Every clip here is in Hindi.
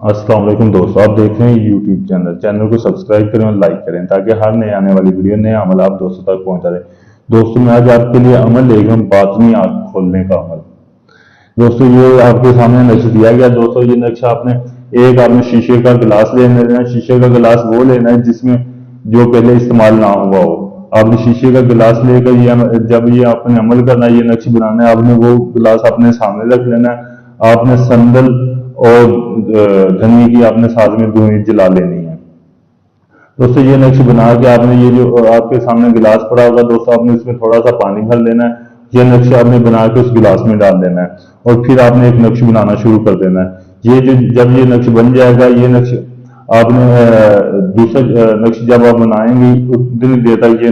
अस्सलाम वालेकुम दोस्तों, आप देख रहे हैं यूट्यूब चैनल को सब्सक्राइब करें और लाइक करें ताकि हर नए आने वाली वीडियो नए अमल आप दोस्तों तक पहुंचा रहे। दोस्तों मैं आज आपके लिए अमल लेकर हम बातनी आंख खोलने का अमल। दोस्तों ये आपके सामने नक्श दिया गया। दोस्तों ये नक्शा आपने शीशे का गिलास ले लेना है। शीशे का गिलास वो लेना है जिसमें जो पहले इस्तेमाल ना हुआ हो। आपने शीशे का गिलास लेकर जब ये आपने अमल करना है, ये नक्श बनाना है, आपने वो गिलास अपने सामने रख लेना है। आपने संदल और धनिए की आपने साथ में धुनी जला लेनी है। दोस्तों ये नक्श बना के आपने ये जो आपके सामने गिलास पड़ा होगा दोस्तों, आपने इसमें थोड़ा सा पानी भर लेना है। ये नक्श आपने बना के उस गिलास में डाल देना है और फिर आपने एक नक्श बनाना शुरू कर देना है। ये जो जब ये नक्श बन जाएगा, ये नक्श आपने दूसरा नक्श जब आप बनाएंगे उतनी देर तक ये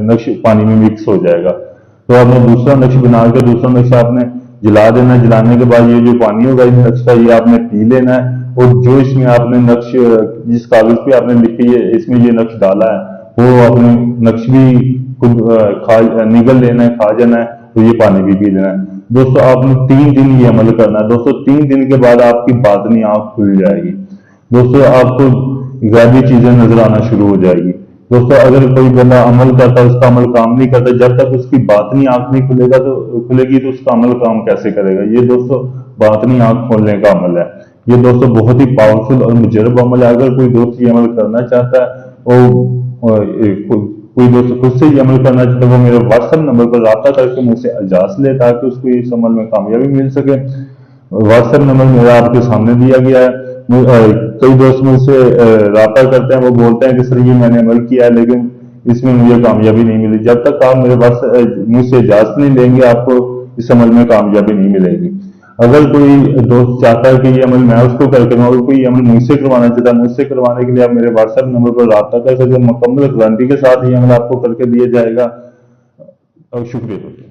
नक्श पानी में मिक्स हो जाएगा। तो आपने दूसरा नक्श बना के दूसरा नक्श आपने जला देना। जलाने के बाद ये जो पानी होगा इस नक्श का, ये आपने पी लेना है। और जो इसमें आपने नक्श जिस कागज पे आपने लिख के इसमें ये नक्श डाला है वो आपने नक्श भी खुद निगल लेना है, खा जाना है, तो ये पानी भी पी लेना है। दोस्तों आपने 3 दिन ये अमल करना है। दोस्तों 3 दिन के बाद आपकी बातनी आंख खुल जाएगी। दोस्तों आपको गैबी चीजें नजर आना शुरू हो जाएगी। दोस्तों अगर कोई बंदा अमल करता है, उसका अमल काम नहीं करता, जब तक उसकी बातनी आंख नहीं खुलेगी तो उसका अमल काम कैसे करेगा। ये दोस्तों बातनी आंख खोलने का अमल है। ये दोस्तों बहुत ही पावरफुल और मुजरब अमल है। अगर कोई दोस्त ये अमल करना चाहता है और कोई दोस्त खुद से ये अमल करना चाहता है, वो मेरे व्हाट्सएप नंबर पर रब्ता करके मुझसे इजाजत ले ताकि उसको इस अमल में कामयाबी मिल सके। व्हाट्सएप नंबर मेरा आपके सामने दिया गया है। कई दोस्त मुझसे रब्ता करते हैं, वो बोलते हैं कि सर ये मैंने अमल किया है लेकिन इसमें मुझे कामयाबी नहीं मिली। जब तक आप मुझसे इजाजत नहीं लेंगे आपको इस अमल में कामयाबी नहीं मिलेगी। अगर कोई दोस्त चाहता है कि ये अमल मैं उसको करके दूं, अगर कोई अमल मुझसे करवाना चाहता है, मुझसे करवाने के लिए आप मेरे व्हाट्सएप नंबर पर रब्ता कर सकते हैं। मुकम्मल गारंटी के साथ ये अमल आपको करके दिया जाएगा। शुक्रिया।